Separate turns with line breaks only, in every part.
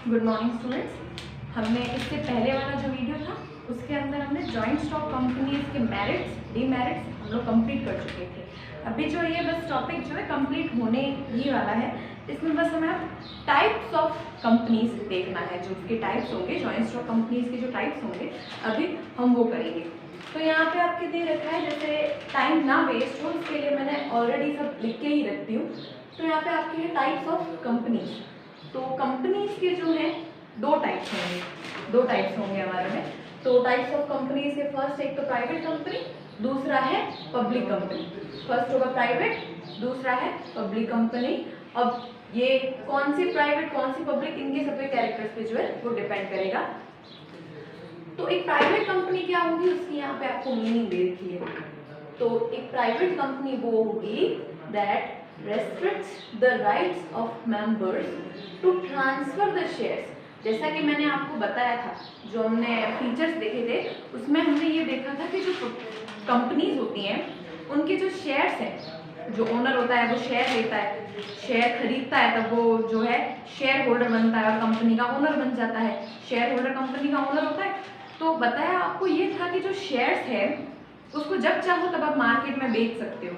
Good morning students. हमने इससे पहले वाला जो वीडियो था उसके अंदर हमने जॉइंट स्टॉक कंपनीज के मेरिट्स डीमेरिट्स हम लोग कंप्लीट कर चुके थे। अभी जो ये बस टॉपिक जो है कंप्लीट होने ही वाला है। इसमें बस हमें अब टाइप्स ऑफ कंपनीज देखना है, जो उसके टाइप्स होंगे, जॉइंट स्टॉक कंपनीज के जो टाइप्स होंगे अभी हम वो करेंगे। तो यहाँ पे आपके दे रखा है, जैसे टाइम ना वेस्ट हो उसके लिए मैंने ऑलरेडी सब लिख के ही रखती हूँ। तो यहाँ पे आपके हैं टाइप्स ऑफ कंपनीज। तो कंपनीज के जो हैं दो टाइप्स होंगे हमारे में। तो टाइप्स ऑफ कंपनीज के फर्स्ट एक तो प्राइवेट कंपनी, दूसरा है पब्लिक कंपनी। फर्स्ट होगा प्राइवेट, दूसरा है पब्लिक कंपनी। अब ये कौन सी प्राइवेट कौन सी पब्लिक, इनके सबके कैरेक्टर्स पे जो है वो डिपेंड करेगा। तो एक प्राइवेट कंपनी क्या होगी उसकी यहाँ पे आपको मीनिंग दे रखी है। तो एक प्राइवेट कंपनी वो होगी that restricts the rights of members to transfer the shares। जैसा कि मैंने आपको बताया था, जो हमने फीचर्स देखे थे उसमें हमने ये देखा था कि जो कंपनीज होती हैं उनके जो शेयर्स हैं, जो ओनर होता है वो शेयर लेता है, शेयर खरीदता है, तब वो जो है शेयर होल्डर बनता है और कंपनी का ओनर बन जाता है। शेयर होल्डर कंपनी का ओनर होता है। तो बताया आपको ये था कि जो शेयर्स है उसको जब चाहो तब आप मार्केट में बेच सकते हो।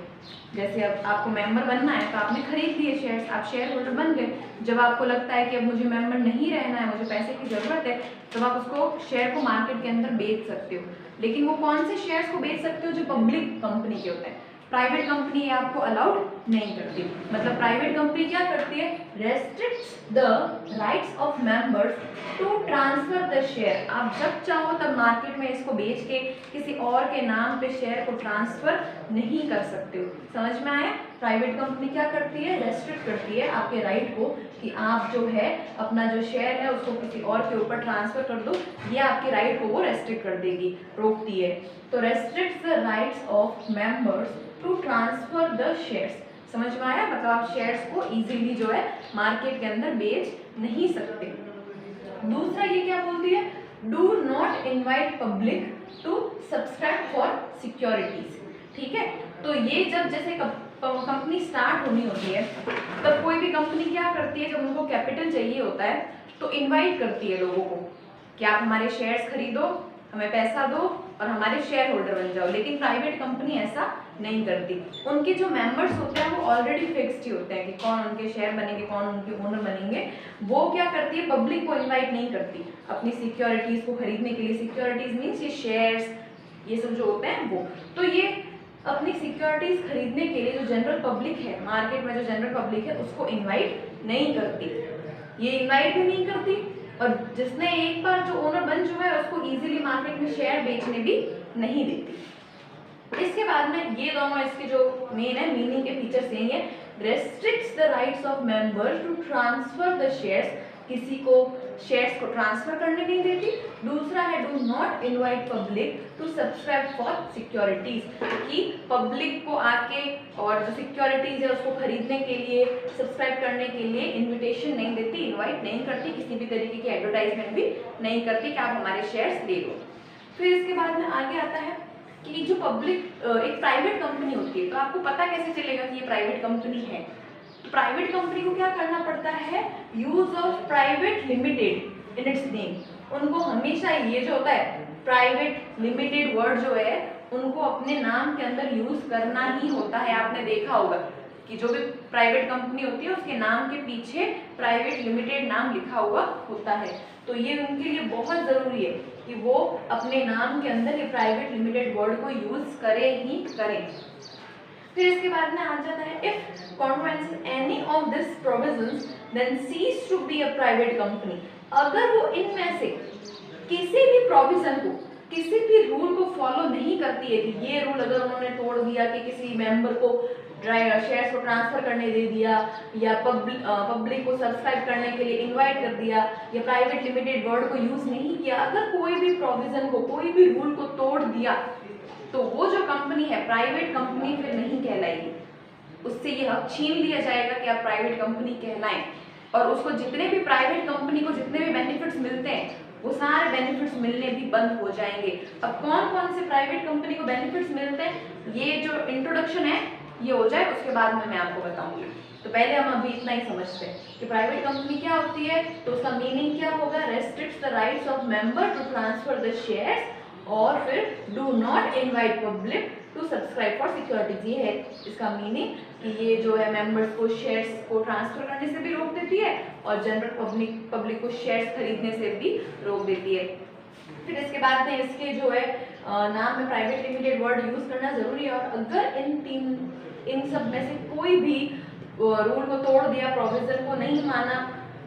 जैसे अब आपको मेंबर बनना है तो आपने खरीद लिए शेयर्स, आप शेयर होल्डर बन गए। जब आपको लगता है कि अब मुझे मेंबर नहीं रहना है, मुझे पैसे की ज़रूरत है, तब आप उसको शेयर को मार्केट के अंदर बेच सकते हो। लेकिन वो कौन से शेयर्स को बेच सकते हो? जो पब्लिक कंपनी के होते हैं। प्राइवेट कंपनी आपको अलाउड नहीं करती। मतलब प्राइवेट कंपनी क्या करती है? Restricts the rights of members to transfer the share. आप जब चाहो तब मार्केट में इसको बेच के किसी और के नाम पे शेयर को ट्रांसफर नहीं कर सकते हो। समझ में आया? प्राइवेट कंपनी क्या करती है? रेस्ट्रिक्ट करती है आपके राइट को कि आप जो है अपना जो शेयर है उसको किसी और के ऊपर ट्रांसफर कर दो। ये आपके राइट को वो रेस्ट्रिक्ट कर देगी, रोकती है। तो restricts the rights of members to transfer the shares. समझ में आया? मतलब आप शेयर्स को इजीली जो है मार्केट के अंदर बेच नहीं सकते। दूसरा ये क्या बोलती है? Do not invite public to subscribe for securities. ठीक है, तो ये जब जैसे कंपनी स्टार्ट होनी होती है तब कोई भी कंपनी क्या करती है, जब उनको कैपिटल चाहिए होता है तो इनवाइट करती है लोगों को कि आप हमारे शेयर्स खरीदो, हमें पैसा दो और हमारे शेयर होल्डर बन जाओ। लेकिन प्राइवेट कंपनी ऐसा नहीं करती। उनके जो मेंबर्स होते हैं वो ऑलरेडी फिक्स्ड ही होते हैं कि कौन उनके शेयर बनेंगे, कौन उनके ओनर बनेंगे। वो क्या करती है? पब्लिक को इनवाइट नहीं करती अपनी सिक्योरिटीज को खरीदने के लिए। सिक्योरिटीज मीन्स ये शेयर्स, ये सब जो होते हैं वो। तो ये अपनी सिक्योरिटीज खरीदने के लिए जो जनरल पब्लिक है, मार्केट में जो जनरल पब्लिक है, उसको इन्वाइट नहीं करती। ये इन्वाइट भी नहीं करती और जिसने एक बार जो ओनर बन चुका है उसको इजीली मार्केट में शेयर बेचने भी नहीं देती। इसके बाद में ये दोनों इसके जो मेन है मीनिंग के फीचर्स यही है। Restricts the rights of member to transfer the shares, किसी को शेयर्स को ट्रांसफर करने नहीं देती। दूसरा है do not invite public to subscribe for securities, कि पब्लिक को आके और जो सिक्योरिटीज है उसको खरीदने के लिए, सब्सक्राइब करने के लिए इनविटेशन नहीं देती, इनवाइट नहीं करती, किसी भी तरीके की एडवर्टाइजमेंट भी नहीं करती कि आप हमारे शेयर्स ले लो। फिर इसके बाद में आगे आता है कि जो पब्लिक एक प्राइवेट कंपनी होती है, तो आपको पता कैसे चलेगा कि ये प्राइवेट कंपनी है? प्राइवेट कंपनी को क्या करना पड़ता है? Use of private limited in its name. उनको हमेशा ये जो होता है प्राइवेट लिमिटेड वर्ड जो है उनको अपने नाम के अंदर यूज करना ही होता है। आपने देखा होगा कि जो भी प्राइवेट कंपनी होती है उसके नाम के पीछे प्राइवेट लिमिटेड नाम लिखा हुआ होता है। तो ये उनके लिए बहुत जरूरी है कि वो अपने नाम के अंदर ये प्राइवेट लिमिटेड वर्ड को यूज करें ही करें। फिर इसके बाद में आ जाता है if contravenes any of this provisions then ceases to be a private company. अगर वो इनमें से किसी भी प्रोविजन को, किसी भी रूल को फॉलो नहीं करती है, कि ये रूल अगर उन्होंने तोड़ दिया कि किसी मेंबर को शेयर्स को ट्रांसफर करने दे दिया, या पब्लिक को सब्सक्राइब करने के लिए इनवाइट कर दिया, या प्राइवेट लिमिटेड वर्ड को यूज नहीं किया, अगर कोई भी प्रोविजन को, कोई भी रूल को तोड़ दिया, तो वो जो कंपनी है प्राइवेट कंपनी फिर नहीं कहलाएगी। उससे ये हक छीन लिया जाएगा कि आप प्राइवेट कंपनी कहलाएं, और उसको जितने भी प्राइवेट कंपनी को जितने भी बेनिफिट्स मिलते हैं वो सारे बेनिफिट्स मिलने भी बंद हो जाएंगे। अब कौन कौन से प्राइवेट कंपनी को बेनिफिट्स मिलते हैं, ये जो इंट्रोडक्शन है ये हो जाए, उसके बाद में मैं आपको बताऊंगी। तो पहले हम अभी इतना ही समझते हैं कि प्राइवेट कंपनी क्या होती है, तो उसका मीनिंग क्या होगा, restricts the rights of member to transfer the shares, और फिर do not invite public to subscribe for securities. ये है इसका मीनिंग कि ये जो है मेंबर्स को शेयर्स को ट्रांसफर करने से भी रोक देती है और जनरल पब्लिक को शेयर्स खरीदने से भी रोक देती है। फिर इसके बाद में इसके जो है नाम में प्राइवेट लिमिटेड वर्ड यूज करना जरूरी है, और अगर इन सब में से कोई भी रूल को तोड़ दिया, प्रोविजन को नहीं माना,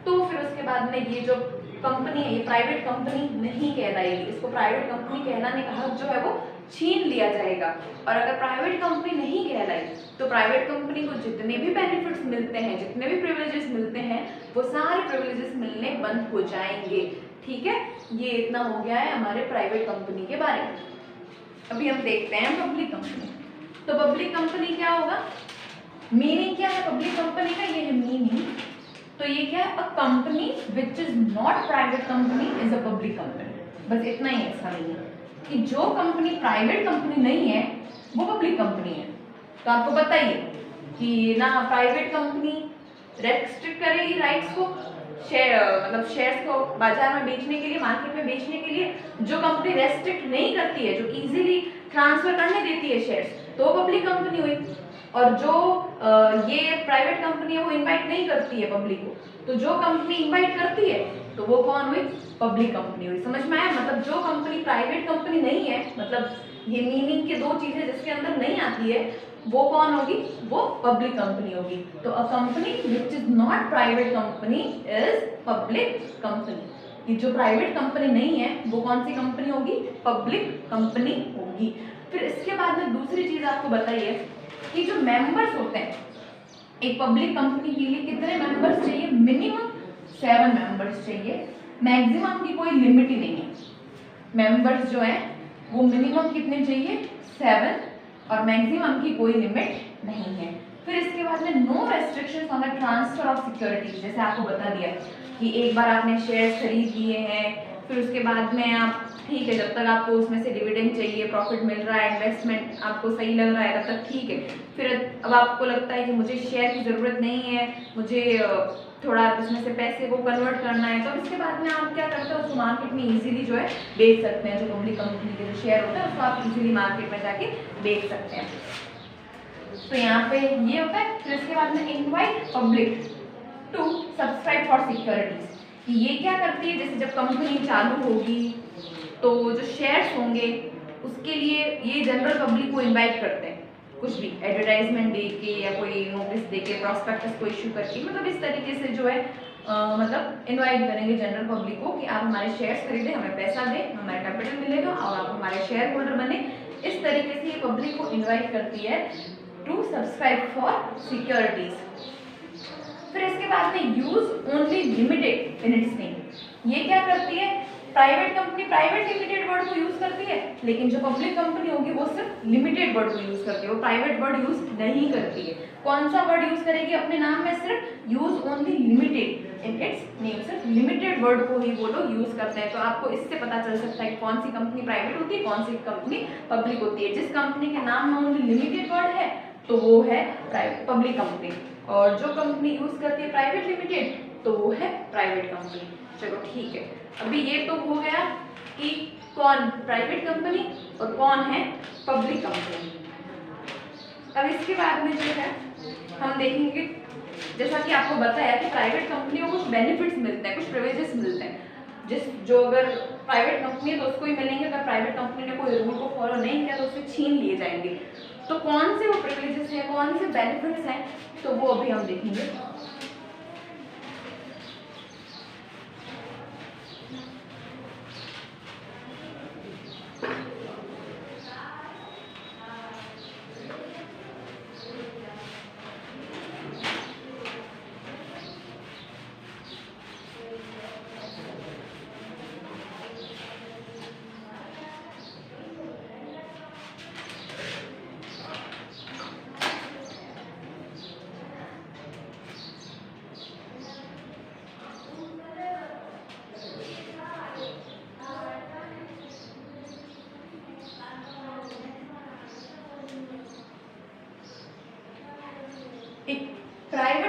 तो फिर उसके बाद में ये जो कंपनी है ये प्राइवेट कंपनी नहीं कहलाएगी, इसको प्राइवेट कंपनी कहलाने का हक जो है वो छीन लिया जाएगा। और अगर प्राइवेट कंपनी नहीं कहलाई तो प्राइवेट कंपनी को जितने भी बेनिफिट्स मिलते हैं, जितने भी प्रिविलेजेस मिलते हैं, वो सारे प्रिविलेजेस मिलने बंद हो जाएंगे। ठीक है, ये इतना हो गया है हमारे प्राइवेट कंपनी के बारे में। अभी हम देखते हैं पब्लिक कंपनी। तो पब्लिक कंपनी क्या होगा, मीनिंग क्या है पब्लिक कंपनी का, ये है मीनिंग। तो ये क्या है, a company which is not private company is a public company. बस इतना ही है इसका मीनिंग, कि जो कंपनी प्राइवेट कंपनी नहीं है वो पब्लिक कंपनी है। तो आपको पता ही है कि ना प्राइवेट कंपनी रेस्ट्रिक्ट करेगी राइट्स को, मतलब शेयर्स को बाजार में बेचने के लिए, मार्केट में बेचने के लिए। जो कंपनी रेस्ट्रिक्ट नहीं करती है, जो इजीली ट्रांसफर करने देती है शेयर्स, तो पब्लिक कंपनी हुई। और जो ये प्राइवेट कंपनी है वो इनवाइट नहीं करती है पब्लिक को, तो जो कंपनी इनवाइट करती है तो वो कौन हुई, पब्लिक कंपनी हुई। समझ में आया, मतलब जो कंपनी प्राइवेट कंपनी नहीं है, मतलब ये मीनिंग के दो चीजें जिसके अंदर नहीं आती है, वो कौन होगी, वो पब्लिक कंपनी होगी। तो a company which is not private company is public company. ये जो प्राइवेट कंपनी नहीं है वो कौन सी कंपनी होगी, पब्लिक कंपनी होगी। फिर इसके बाद में दूसरी चीज आपको बताइए कि जो मेंबर्स होते हैं एक पब्लिक कंपनी के लिए, कितने मेंबर्स चाहिए, मिनिमम 7 मेंबर्स चाहिए, मैक्सिमम की कोई लिमिट ही नहीं है। मेंबर्स जो है वो मिनिमम कितने चाहिए, 7, और मैक्सिमम की कोई लिमिट नहीं है। फिर इसके बाद में no restrictions on the transfer of securities. जैसे आपको बता दिया कि एक बार आपने शेयर्स खरीद लिए हैं, फिर उसके बाद में आप ठीक है, जब तक आपको उसमें से डिविडेंड चाहिए, प्रॉफिट मिल रहा है, इन्वेस्टमेंट आपको सही लग रहा है, तब तक ठीक है। फिर अब आपको लगता है कि मुझे शेयर की ज़रूरत नहीं है, मुझे थोड़ा इसमें से पैसे को कन्वर्ट करना है, तो इसके बाद में आप क्या करते हो, उसको मार्केट में इजीली जो है बेच सकते हैं। जो पब्लिक कंपनी के जो शेयर होता है उसको आप इजीली मार्केट में जाके बेच सकते हैं। तो यहाँ पे ये होता है। फिर इसके बाद में invite public to subscribe for securities. ये क्या करती है, जैसे जब कंपनी चालू होगी तो जो शेयर्स होंगे उसके लिए ये जनरल पब्लिक को इनवाइट करते हैं, कुछ भी एडवर्टाइजमेंट दे के या कोई नोटिस दे के, प्रॉस्पेक्टस को इशू करके, मतलब इस तरीके से जो है मतलब इनवाइट करेंगे जनरल पब्लिक को कि आप हमारे शेयर्स खरीदें, हमें पैसा दें, हमारा कैपिटल मिलेगा और आप हमारे शेयर होल्डर बने। इस तरीके से ये पब्लिक को इन्वाइट करती है टू सब्सक्राइब फॉर सिक्योरिटीज। फिर इसके बाद में use only limited in its name. ये क्या करती है, private company private limited word को यूज करती है, लेकिन जो पब्लिक कंपनी होगी वो सिर्फ लिमिटेड वर्ड को यूज करती है, वो प्राइवेट वर्ड यूज नहीं करती है। कौन सा वर्ड यूज करेगी अपने नाम में, सिर्फ use only limited in its name, सिर्फ लिमिटेड वर्ड को ही वो लोग यूज करते हैं। तो आपको इससे पता चल सकता है कि कौन सी कंपनी प्राइवेट होती है, कौन सी कंपनी पब्लिक होती है। जिस कंपनी के नाम में ओनली लिमिटेड वर्ड है तो वो है पब्लिक कंपनी, और जो कंपनी यूज करती है प्राइवेट लिमिटेड तो वो है प्राइवेट कंपनी। चलो ठीक है, अभी ये तो हो गया कि कौन प्राइवेट कंपनी और कौन है पब्लिक कंपनी। अब इसके बाद में जो है हम देखेंगे, जैसा कि आपको बताया कि प्राइवेट कंपनियों को कुछ बेनिफिट्स मिलते हैं, कुछ प्रिविलेजेस मिलते हैं। जो अगर प्राइवेट कंपनी है तो उसको ही मिलेंगे, अगर प्राइवेट कंपनी ने कोई रूल को फॉलो नहीं किया तो उससे छीन लिए जाएंगे। तो कौन से वो प्रिविलेजेस हैं, कौन से बेनिफिट्स हैं, तो वो अभी हम देखेंगे।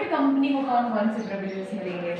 प्राइवेट कंपनी को कौन कौन से प्रिविलेजेस मिलेंगे?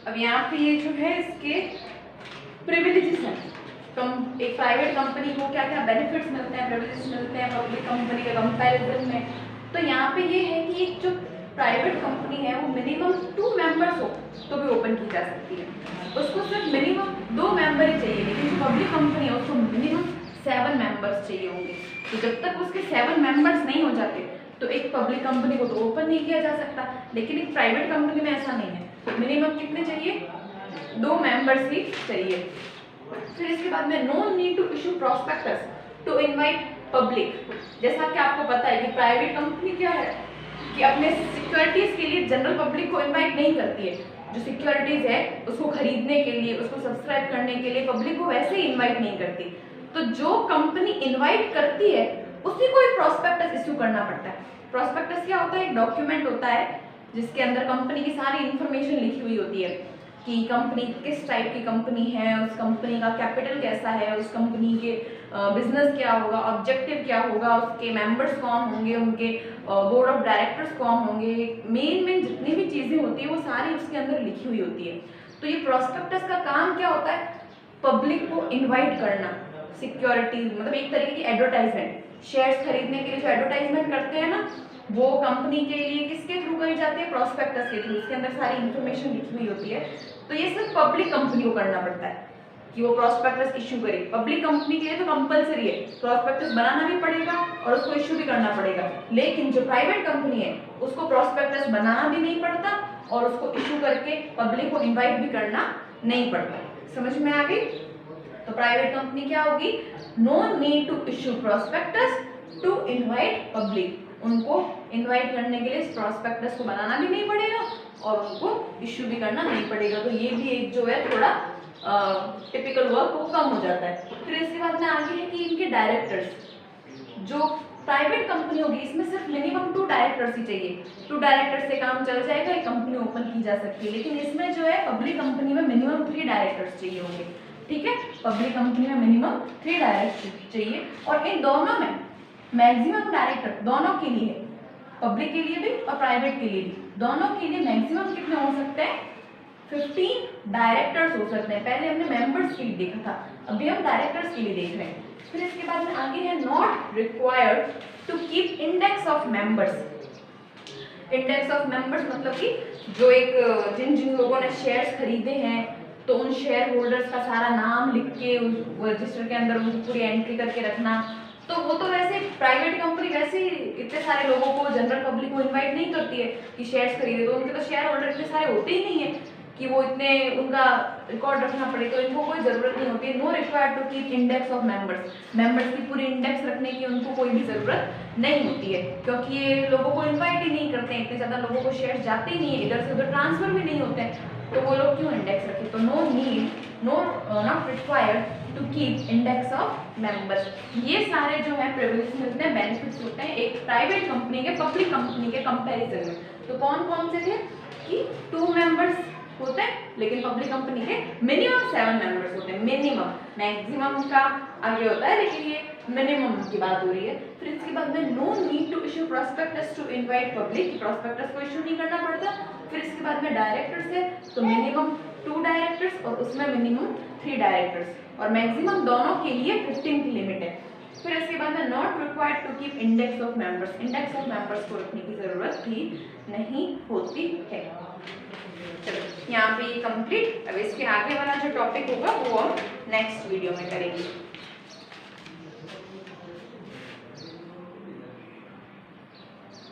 अब यहाँ पे ये जो है इसके प्रिविलेजेस हैं। एक प्राइवेट कंपनी को क्या क्या बेनिफिट्स मिलते हैं, प्रिविलेजेस मिलते हैं पब्लिक कंपनी के कंपैरिजन में। तो यहाँ पे ये है कि एक जो प्राइवेट कंपनी है वो मिनिमम 2 मेंबर्स हो तो भी ओपन की जा सकती है, उसको सिर्फ मिनिमम 2 मेंबर ही चाहिए। लेकिन जो पब्लिक कंपनी है उसको मिनिमम 7 मेंबर्स चाहिए होंगे। तो जब तक उसके 7 मेंबर्स नहीं हो जाते तो एक पब्लिक कंपनी को तो ओपन नहीं किया जा सकता। लेकिन एक प्राइवेट कंपनी में ऐसा नहीं है, मिनिमम कितने चाहिए? 2 मेंबर्स ही चाहिए। फिर इसके बाद में no need to issue prospectus to invite public. जैसा कि आपको पता है कि प्राइवेट कंपनी क्या है कि अपने सिक्योरिटीज के लिए जनरल पब्लिक को इनवाइट नहीं करती है। जो सिक्योरिटीज है उसको खरीदने के लिए, उसको सब्सक्राइब करने के लिए पब्लिक को वैसे ही इनवाइट नहीं करती। तो जो कंपनी इनवाइट करती है उसी को एक प्रॉस्पेक्टस इश्यू करना पड़ता है। प्रॉस्पेक्टस क्या होता है? एक डॉक्यूमेंट होता है जिसके अंदर कंपनी की सारी इंफॉर्मेशन लिखी हुई होती है कि कंपनी किस टाइप की कंपनी है, उस कंपनी का कैपिटल कैसा है, उस कंपनी के बिजनेस क्या होगा, ऑब्जेक्टिव क्या होगा, उसके मेंबर्स कौन होंगे, उनके बोर्ड ऑफ डायरेक्टर्स कौन होंगे, मेन जितनी भी चीज़ें होती है वो सारी उसके अंदर लिखी हुई होती है। तो ये प्रॉस्पेक्टस का काम क्या होता है? पब्लिक को इन्वाइट करना, सिक्योरिटी मतलब एक तरीके की एडवर्टाइजमेंट। शेयर्स खरीदने के लिए जो एडवर्टाइजमेंट करते हैं ना, वो कंपनी के लिए किसके थ्रू करी जाती है? प्रॉस्पेक्टस के थ्रू। इसके अंदर सारी इंफॉर्मेशन लिखी हुई होती है। तो ये सिर्फ पब्लिक कंपनी को करना पड़ता है कि वो प्रॉस्पेक्टस इशू करे। पब्लिक कंपनी के लिए तो कंपलसरी है, प्रॉस्पेक्टस बनाना भी पड़ेगा और उसको इशू भी करना पड़ेगा। लेकिन जो प्राइवेट कंपनी है उसको प्रॉस्पेक्टस बनाना भी नहीं पड़ता और उसको इशू करके पब्लिक को इन्वाइट भी करना नहीं पड़ता। समझ में आ गई? तो प्राइवेट कंपनी क्या होगी? No need to issue prospectus to invite public. उनको इनवाइट करने के लिए इस प्रॉस्पेक्टस को बनाना भी नहीं पड़ेगा और उनको इश्यू भी करना नहीं पड़ेगा। तो ये भी एक जो है थोड़ा टिपिकल वर्क वो कम हो जाता है। फिर इसके बाद में आगे है कि इनके डायरेक्टर्स, जो प्राइवेट कंपनी होगी इसमें सिर्फ मिनिमम 2 डायरेक्टर्स ही चाहिए। 2 डायरेक्टर्स से काम चल जाएगा, एक कंपनी ओपन की जा सकती है। लेकिन इसमें जो है पब्लिक कंपनी में मिनिमम 3 डायरेक्टर्स चाहिए होंगे। ठीक है, पब्लिक कंपनी में मिनिमम 3 डायरेक्टर्स चाहिए। और इन दोनों में मैक्सिमम डायरेक्टर दोनों के लिए, पब्लिक के लिए भी और प्राइवेट के लिए भी, दोनों के लिए मैक्सिमम कितने हो सकते हैं? 15 डायरेक्टर्स हो सकते हैं। पहले हमने मेंबर्स के लिए देखा था, अभी हम डायरेक्टर्स के लिए देख रहे हैं। फिर इसके बाद में आगे है not required to keep index of members. Index of members मतलब कि जो एक जिन जिन लोगों ने शेयर्स खरीदे हैं तो उन शेयर होल्डर्स का सारा नाम लिख के उस रजिस्टर के अंदर उनकी पूरी एंट्री करके रखना। तो वो तो वैसे प्राइवेट कंपनी वैसे ही इतने सारे लोगों को, जनरल पब्लिक को इनवाइट नहीं करती है कि शेयर्स खरीदे, तो उनके तो शेयर होल्डर इतने सारे होते ही नहीं है। कि वो इतने उनका रिकॉर्ड रखना पड़े, तो इनको कोई ज़रूरत नहीं होती है। No required to keep index of members, members की पूरी इंडेक्स रखने की उनको कोई भी ज़रूरत नहीं होती है, क्योंकि ये लोगों को इन्वाइट ही नहीं करते हैं, इतने ज़्यादा लोगों को शेयर जाते ही नहीं है, इधर से उधर ट्रांसफ़र भी नहीं होते हैं, तो वो लोग क्यों इंडेक्स रखें। तो no need, not required to keep index of members. ये सारे जो है प्रिविलेज मिलते हैं, बेनिफिट्स होते हैं एक प्राइवेट कंपनी के पब्लिक कंपनी के कंपैरिजन में। तो कौन कौन से थे कि 2 मेंबर्स होते हैं, लेकिन पब्लिक कंपनी के मिनिमम 7 मेंबर्स होते हैं, मिनिमम। मैक्सिमम का आगे होता है, लेकिन ये मिनिमम की बात हो रही है। फिर इसके बाद में no need to issue prospectus to invite public, prospectus को इशू नहीं करना पड़ता। फिर इसके बाद में डायरेक्टर्स है, तो मिनिमम 2 डायरेक्टर्स और उसमें मिनिमम 3 डायरेक्टर्स, और मैक्सिमम दोनों के लिए 15 की लिमिट है। फिर इसके बाद में not required to keep index of members, index of members को रखने की जरूरत भी नहीं होती है। चलो यहाँ पे ये कंप्लीट। अब इसके आगे वाला जो टॉपिक होगा वो हम नेक्स्ट वीडियो में करेंगे।